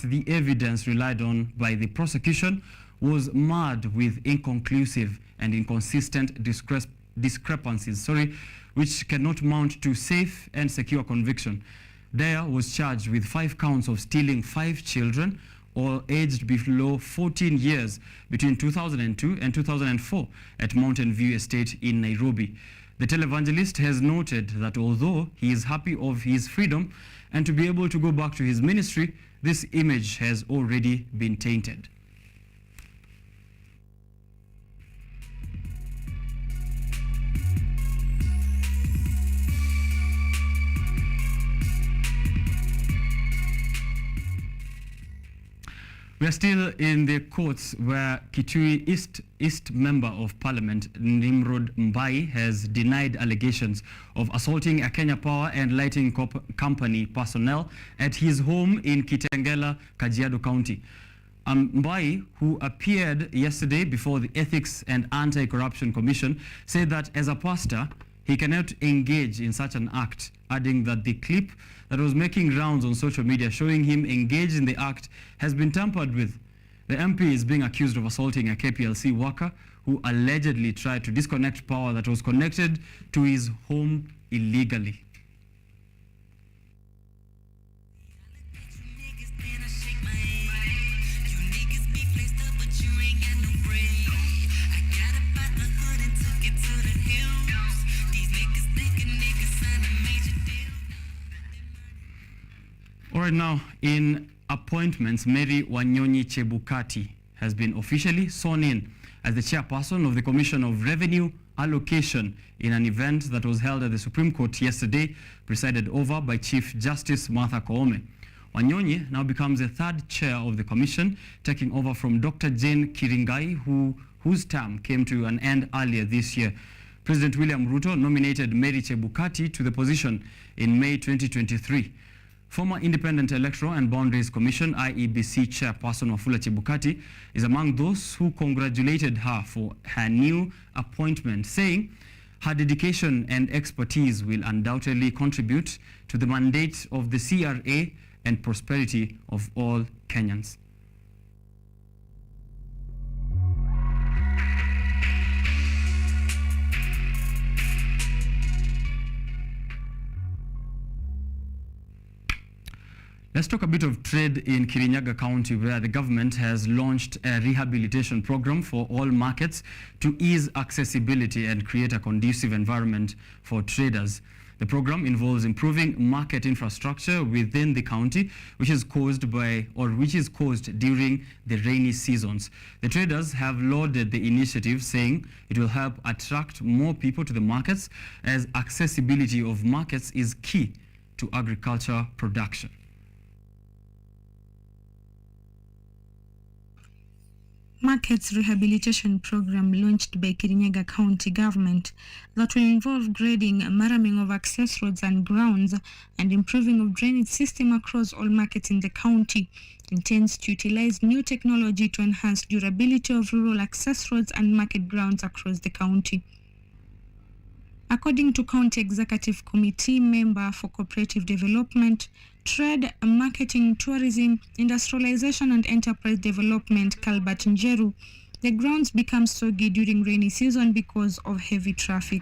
the evidence relied on by the prosecution was marred with inconclusive and inconsistent discrepancies, which cannot mount to safe and secure conviction. Dyer was charged with 5 counts of stealing 5 children, all aged below 14 years, between 2002 and 2004 at Mountain View Estate in Nairobi. The televangelist has noted that although he is happy of his freedom and to be able to go back to his ministry, this image has already been tainted. We are still in the courts where Kitui East Member of Parliament Nimrod Mbai has denied allegations of assaulting a Kenya Power and Lighting Company personnel at his home in Kitengela, Kajiado County. Mbai, who appeared yesterday before the Ethics and Anti-Corruption Commission, said that as a pastor, he cannot engage in such an act, adding that the clip that was making rounds on social media showing him engaged in the act has been tampered with. The MP is being accused of assaulting a KPLC worker who allegedly tried to disconnect power that was connected to his home illegally. All right, now, in appointments, Mary Wanyonyi Chebukati has been officially sworn in as the chairperson of the Commission of Revenue Allocation in an event that was held at the Supreme Court yesterday, presided over by Chief Justice Martha Koome. Wanyonyi now becomes the 3rd chair of the commission, taking over from Dr. Jane Kiringai, whose term came to an end earlier this year. President William Ruto nominated Mary Chebukati to the position in May 2023. Former Independent Electoral and Boundaries Commission IEBC chairperson Wafula Chebukati is among those who congratulated her for her new appointment, saying her dedication and expertise will undoubtedly contribute to the mandate of the CRA and prosperity of all Kenyans. Let's talk a bit of trade in Kirinyaga County, where the government has launched a rehabilitation program for all markets to ease accessibility and create a conducive environment for traders. The program involves improving market infrastructure within the county, which is caused during the rainy seasons. The traders have lauded the initiative, saying it will help attract more people to the markets, as accessibility of markets is key to agriculture production. Markets Rehabilitation Program launched by Kirinyaga County Government that will involve grading, marraming of access roads and grounds, and improving of drainage system across all markets in the county, intends to utilize new technology to enhance durability of rural access roads and market grounds across the county. According to County Executive Committee member for Cooperative Development, Trade, Marketing, Tourism, Industrialization and Enterprise Development, Calbert Njeru, the grounds become soggy during rainy season because of heavy traffic.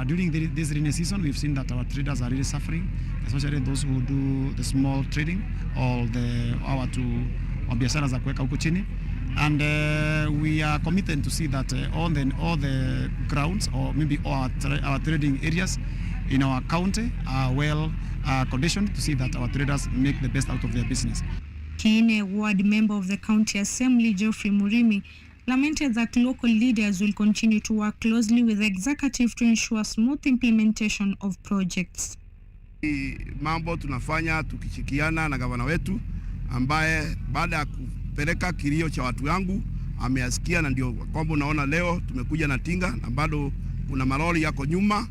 During this rainy season, we've seen that our traders are really suffering, especially those who do the small trading or our biashara za kuweka huko chini. And we are committed to see that all the grounds, or maybe all our trading areas in our county are well conditioned to see that our traders make the best out of their business. Kiine Ward member of the County Assembly, Geoffrey Murimi, lamented that local leaders will continue to work closely with the executive to ensure smooth implementation of projects. Mambo tunafanya tukishikiana na gavana wetu ambaye baada ya kupeleka kilio cha watu wangu ameasikia, na ndio kwamba unaona leo tumekuja na tinga, na bado kuna malori yako nyuma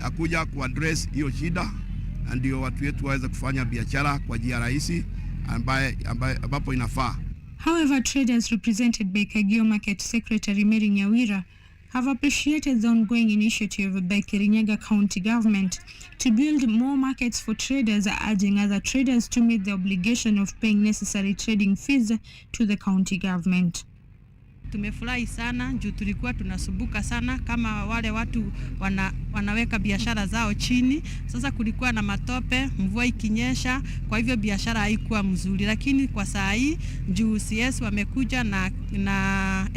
ya kuja kuaddress hiyo shida, na ndio watu wetu waweze kufanya biashara kwa njia rahisi ambapo inafaa. However, traders represented by Kagio Market Secretary Mary Nyawira have appreciated the ongoing initiative by Kirinyaga County Government to build more markets for traders, urging other traders to meet the obligation of paying necessary trading fees to the county government. Tumefurahi sana juu tulikuwa tunasumbuka sana kama wale watu wanaweka biashara zao chini. Sasa kulikuwa na matope, mvua ikinyesha, kwa hivyo biashara haikuwa mzuri. Lakini kwa saa hii juu CS wamekuja na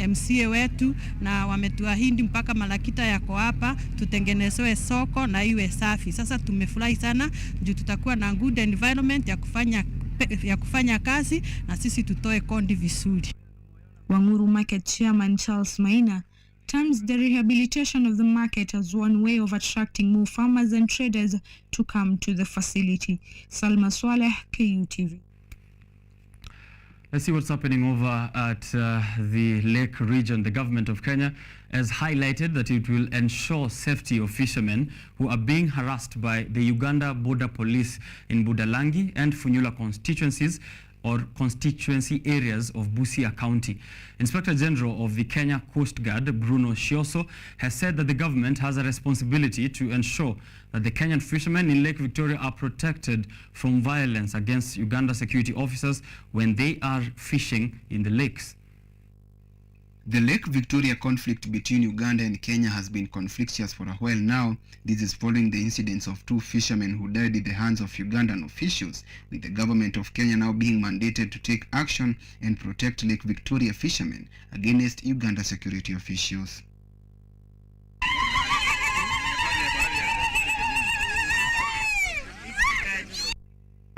MCA wetu na wametuahidi mpaka malakita yako hapa tutengenezewe soko na iwe safi. Sasa tumefurahi sana juu tutakuwa na good environment ya kufanya kazi na sisi tutoe kondi vizuri. Wanguru Market Chairman Charles Maina terms the rehabilitation of the market as one way of attracting more farmers and traders to come to the facility. Salma Swaleh, KUTV. Let's see what's happening over at the Lake region. The government of Kenya has highlighted that it will ensure safety of fishermen who are being harassed by the Uganda border police in Budalangi and Funyula constituencies or constituency areas of Busia County. Inspector General of the Kenya Coast Guard, Bruno Shioso, has said that the government has a responsibility to ensure that the Kenyan fishermen in Lake Victoria are protected from violence against Uganda security officers when they are fishing in the lakes. The Lake Victoria conflict between Uganda and Kenya has been conflictuous for a while now. This is following the incidents of two fishermen who died in the hands of Ugandan officials, with the government of Kenya now being mandated to take action and protect Lake Victoria fishermen against Uganda security officials.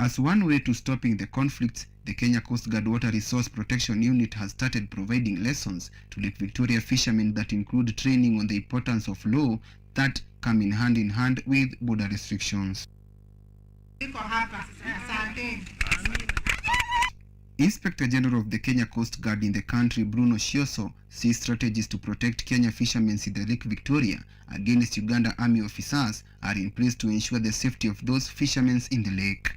As one way to stopping the conflicts, the Kenya Coast Guard Water Resource Protection Unit has started providing lessons to Lake Victoria fishermen that include training on the importance of law that come in hand with border restrictions. Inspector General of the Kenya Coast Guard in the country, Bruno Shioso, sees strategies to protect Kenya fishermen in the Lake Victoria against Uganda Army officers are in place to ensure the safety of those fishermen in the lake.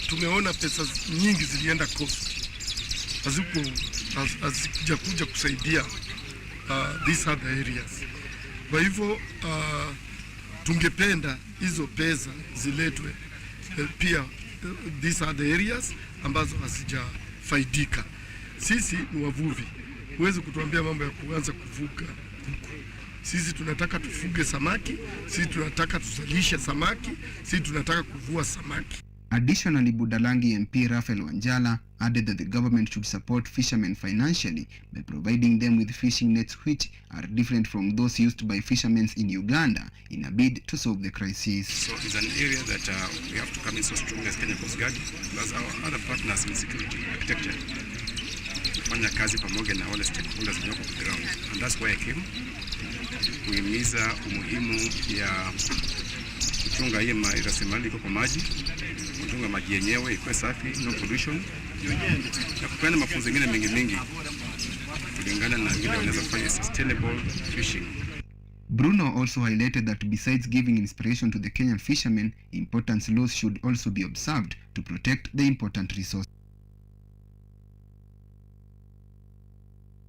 Tumeona pesa nyingi zilienda coast, hazikuja kusaidia these other areas. Kwa hivyo tungependa hizo pesa ziletwe pia these other areas ambazo hazijafaidika. Sisi ni wavuvi, huwezi kutuambia mambo ya kuanza kuvuka huko. Sisi tunataka tufuge samaki, sisi tunataka tuzalishe samaki, sisi tunataka kuvua samaki. Additionally, Budalangi MP Raphael Wanjala added that the government should support fishermen financially by providing them with fishing nets which are different from those used by fishermen in Uganda in a bid to solve the crisis. So it's an area that we have to come in so strong as Kenya Coast Guard, plus our other partners in security architecture. Kufanya kazi pamoja na wale stakeholders wako kwa ground. And that's why I came kuhimiza umuhimu ya kuchunga hii rasilimali iko kwa maji, kuchunga maji yenyewe ikuwe safi, no pollution, na kupenda mafunzo mengine mengi kulingana na vile wanaweza kufanya sustainable fishing. Bruno also highlighted that besides giving inspiration to the Kenyan fishermen, important laws should also be observed to protect the important resource.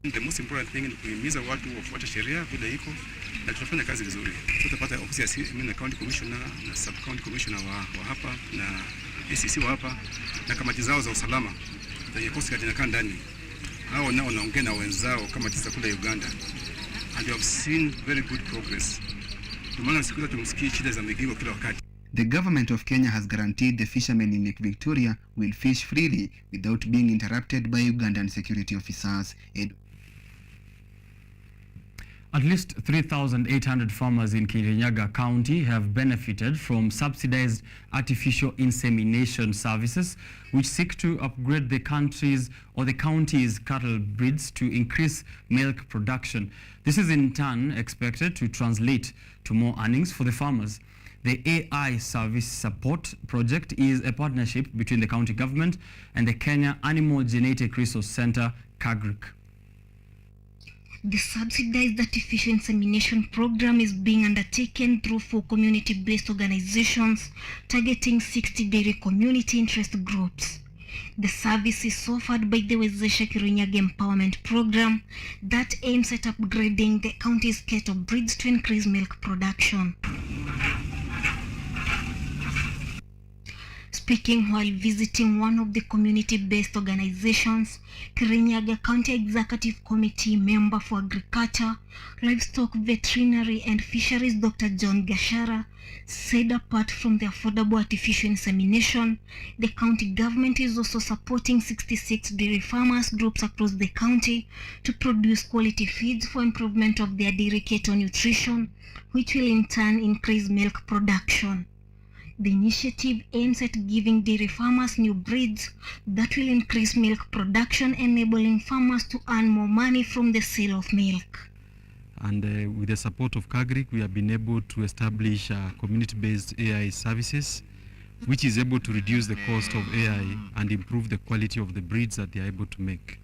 The most important thing ni kuhimiza watu wafuate sheria vile iko, na tunafanya kazi vizuri. Tutapata ofisi ya county commissioner na sub county commissioner wa hapa na ACC wa hapa na kamati zao za usalama zenye Coast Guard inakaa ndani. Hao nao wanaongea na wenzao kama tisa kule Uganda, and we have seen very good progress. Tumeona siku zote tumsikie shida za migigo kila wakati. The government of Kenya has guaranteed the fishermen in Lake Victoria will fish freely without being interrupted by Ugandan security officers. At least 3,800 farmers in Kirinyaga County have benefited from subsidized artificial insemination services, which seek to upgrade the county's cattle breeds to increase milk production. This is in turn expected to translate to more earnings for the farmers. The AI Service Support Project is a partnership between the county government and the Kenya Animal Genetic Resource Center, KAGRIC. The subsidized artificial insemination program is being undertaken through 4 community-based organizations targeting 60 dairy community interest groups. The service is offered by the Wezesha Kirinyaga Empowerment Program that aims at upgrading the county's cattle breeds to increase milk production. Speaking while visiting one of the community-based organizations, Kirinyaga County Executive Committee member for Agriculture, Livestock, Veterinary and Fisheries Dr. John Biashara said apart from the affordable artificial insemination, the county government is also supporting 66 dairy farmers groups across the county to produce quality feeds for improvement of their dairy cattle nutrition, which will in turn increase milk production. The initiative aims at giving dairy farmers new breeds that will increase milk production, enabling farmers to earn more money from the sale of milk. And with the support of KAGRIC, we have been able to establish community-based AI services, which is able to reduce the cost of AI and improve the quality of the breeds that they are able to make.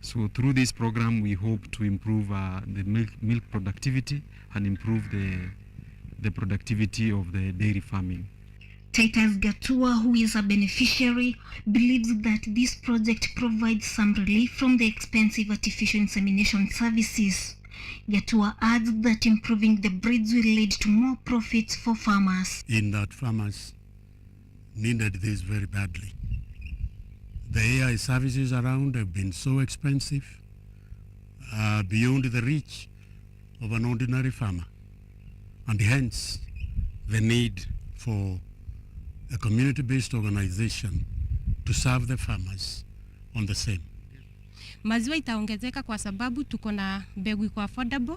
So through this program, we hope to improve the milk productivity and improve the productivity of the dairy farming. Titus Gatua, who is a beneficiary, believes that this project provides some relief from the expensive artificial insemination services. Gatua adds that improving the breeds will lead to more profits for farmers. In that farmers needed this very badly. The AI services around have been so expensive, beyond the reach of an ordinary farmer, and hence the need for a community-based organization to serve the farmers on the same. Maziwa itaongezeka kwa sababu tuko na mbegu iko affordable.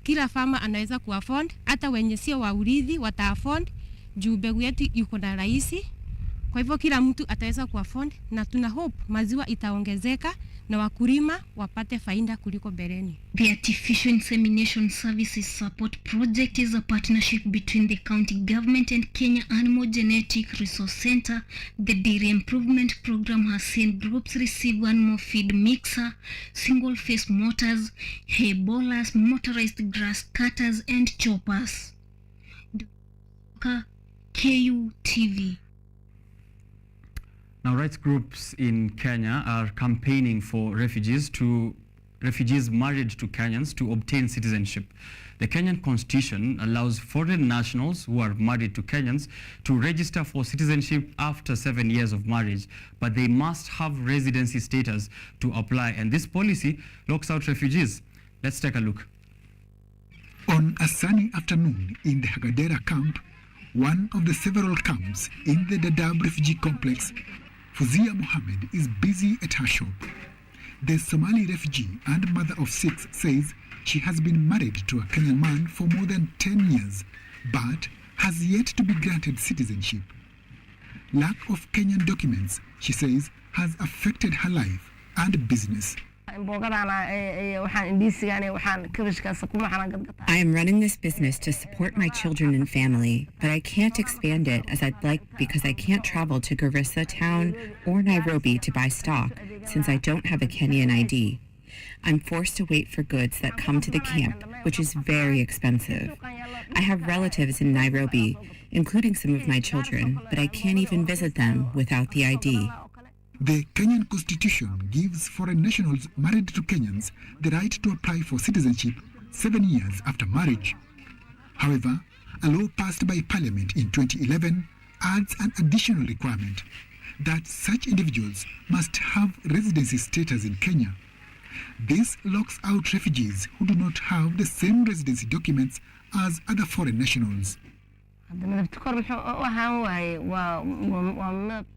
Kila farmer anaweza kuafford, hata wenye sio wa urithi wata-afford juu mbegu yetu iko na rahisi. Kwa hivyo kila mtu ataweza kuafford na tuna hope maziwa itaongezeka na wakulima wapate faida kuliko bereni. The Artificial Insemination Services Support Project is a partnership between the county government and Kenya Animal Genetic Resource Center. The Dairy Improvement Program has seen groups receive animal feed mixer, single-phase motors, hay bowlers, motorized grass cutters and choppers. KUTV. Now, rights groups in Kenya are campaigning for refugees married to Kenyans to obtain citizenship. The Kenyan constitution allows foreign nationals who are married to Kenyans to register for citizenship after 7 years of marriage, but they must have residency status to apply, and this policy locks out refugees. Let's take a look. On a sunny afternoon in the Hagadera camp, one of the several camps in the Dadaab refugee complex, Fuzia Mohammed is busy at her shop. The Somali refugee and mother of 6 says she has been married to a Kenyan man for more than 10 years, but has yet to be granted citizenship. Lack of Kenyan documents, she says, has affected her life and business. I am running this business to support my children and family, but I can't expand it as I'd like because I can't travel to Garissa town or Nairobi to buy stock since I don't have a Kenyan ID. I'm forced to wait for goods that come to the camp, which is very expensive. I have relatives in Nairobi, including some of my children, but I can't even visit them without the ID. The Kenyan constitution gives foreign nationals married to Kenyans the right to apply for citizenship 7 years after marriage. However, a law passed by Parliament in 2011 adds an additional requirement that such individuals must have residency status in Kenya. This locks out refugees who do not have the same residency documents as other foreign nationals.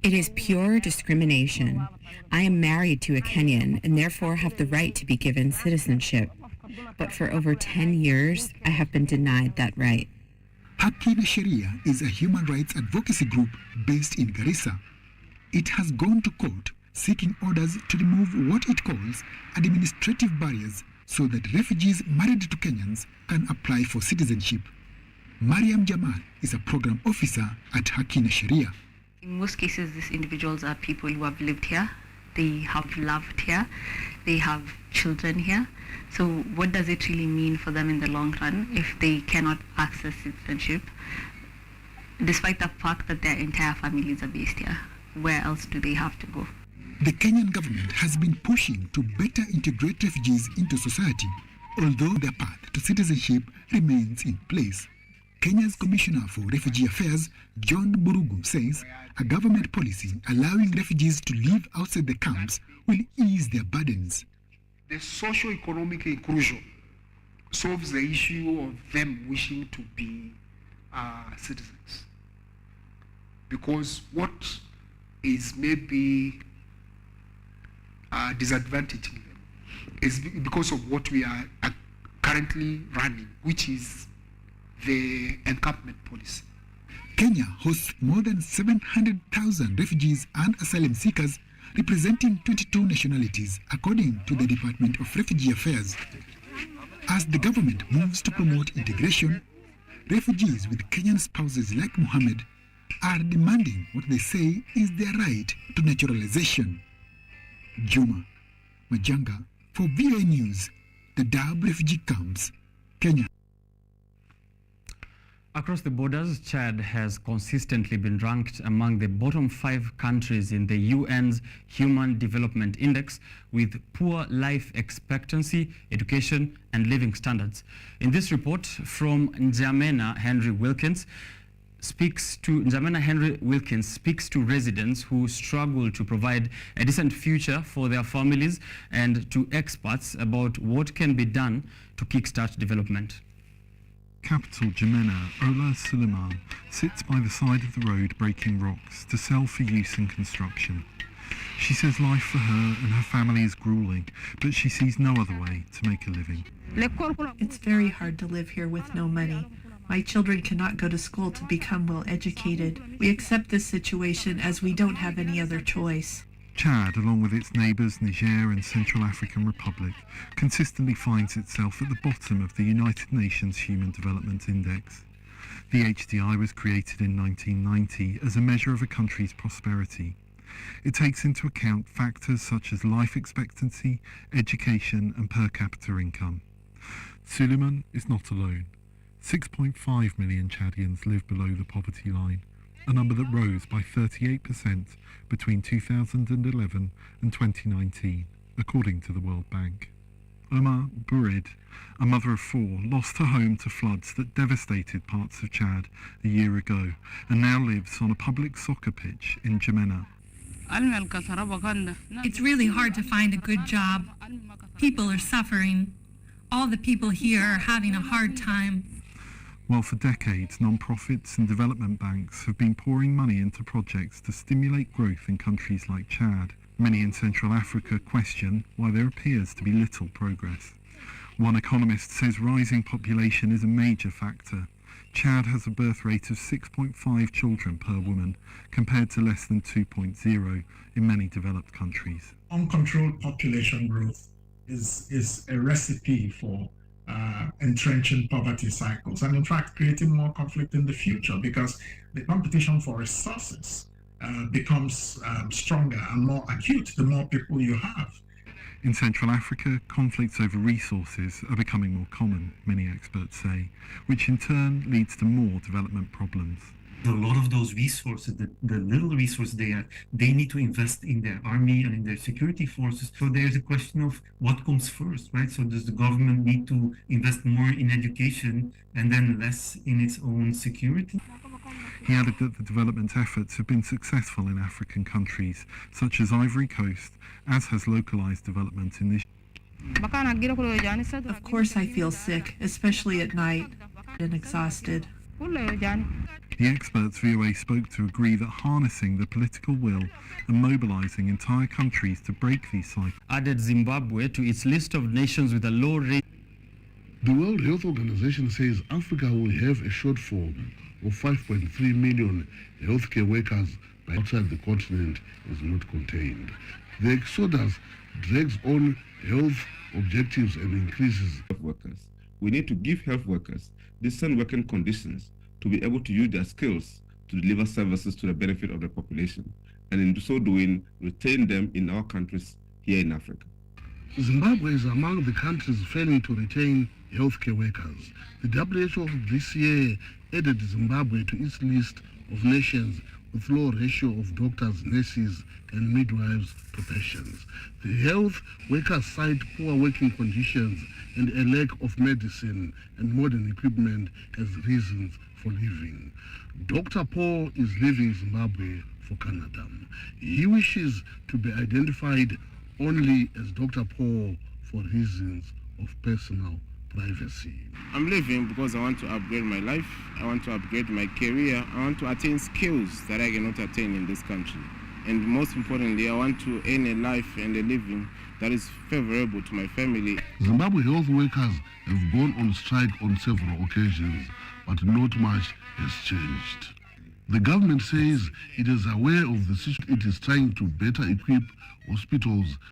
It is pure discrimination. I am married to a Kenyan and therefore have the right to be given citizenship. But for over 10 years, I have been denied that right. Haki na Sheria is a human rights advocacy group based in Garissa. It has gone to court seeking orders to remove what it calls administrative barriers so that refugees married to Kenyans can apply for citizenship. Mariam Jamal is a program officer at Haki na Sheria. In most cases, these individuals are people who have lived here, they have loved here, they have children here. So what does it really mean for them in the long run if they cannot access citizenship, despite the fact that their entire families are based here? where else do they have to go? The Kenyan government has been pushing to better integrate refugees into society, although their path to citizenship remains in place. Kenya's Commissioner for Refugee Affairs, John Burugu, says a government policy allowing refugees to live outside the camps will ease their burdens. The socio-economic inclusion solves the issue of them wishing to be citizens. Because what is maybe disadvantaging them is because of what we are currently running, which is the encampment policy. Kenya hosts more than 700,000 refugees and asylum seekers representing 22 nationalities, according to the Department of Refugee Affairs. As the government moves to promote integration, refugees with Kenyan spouses like Muhammad are demanding what they say is their right to naturalization. Juma Majanga for VOA News, the Dadaab refugee camps, Kenya. Across the borders, Chad has consistently been ranked among the bottom 5 countries in the UN's Human Development Index with poor life expectancy, education, and living standards. In this report from Njamena Henry Wilkins speaks to residents who struggle to provide a decent future for their families and to experts about what can be done to kickstart development. Capital Njamena, Ola Suleiman sits by the side of the road breaking rocks to sell for use in construction. She says life for her and her family is grueling, but she sees no other way to make a living. It's very hard to live here with no money. My children cannot go to school to become well educated. We accept this situation as we don't have any other choice. Chad, along with its neighbours Niger and Central African Republic, consistently finds itself at the bottom of the United Nations Human Development Index. The HDI was created in 1990 as a measure of a country's prosperity. It takes into account factors such as life expectancy, education and per capita income. Suleiman is not alone. 6.5 million Chadians live below the poverty line, a number that rose by 38% between 2011 and 2019, according to the World Bank. Omar Bourid, a mother of 4, lost her home to floods that devastated parts of Chad a year ago and now lives on a public soccer pitch in Njamena. It's really hard to find a good job. People are suffering. All the people here are having a hard time. While for decades, non-profits and development banks have been pouring money into projects to stimulate growth in countries like Chad, many in Central Africa question why there appears to be little progress. One economist says rising population is a major factor. Chad has a birth rate of 6.5 children per woman, compared to less than 2.0 in many developed countries. Uncontrolled population growth is a recipe for entrenching poverty cycles and in fact creating more conflict in the future because the competition for resources becomes stronger and more acute the more people you have. In Central Africa, conflicts over resources are becoming more common, many experts say, which in turn leads to more development problems. A lot of those resources, the little resources they need to invest in their army and in their security forces. So there's a question of what comes first, right? So does the government need to invest more in education and then less in its own security? He added that the development efforts have been successful in African countries, such as Ivory Coast, as has localized development in this. Of course I feel sick, especially at night, and exhausted. The experts VOA spoke to agree that harnessing the political will and mobilizing entire countries to break these cycles added Zimbabwe to its list of nations with a low rate. The World Health Organization says Africa will have a shortfall of 5.3 million healthcare workers by outside the continent is not contained. The exodus drags on health objectives and increases workers. We need to give health workers decent working conditions to be able to use their skills to deliver services to the benefit of the population, and in so doing, retain them in our countries here in Africa. Zimbabwe is among the countries failing to retain healthcare workers. The WHO this year added Zimbabwe to its list of nations with low ratio of doctors, nurses, and midwives to patients. The health workers cite poor working conditions and a lack of medicine and modern equipment as reasons for leaving. Dr. Paul is leaving Zimbabwe for Canada. He wishes to be identified only as Dr. Paul for reasons of personal privacy. I'm leaving because I want to upgrade my life, I want to upgrade my career, I want to attain skills that I cannot attain in this country. And most importantly, I want to earn a life and a living that is favorable to my family. Zimbabwe health workers have gone on strike on several occasions, but not much has changed. The government says it is aware of the situation. It is trying to better equip hospitals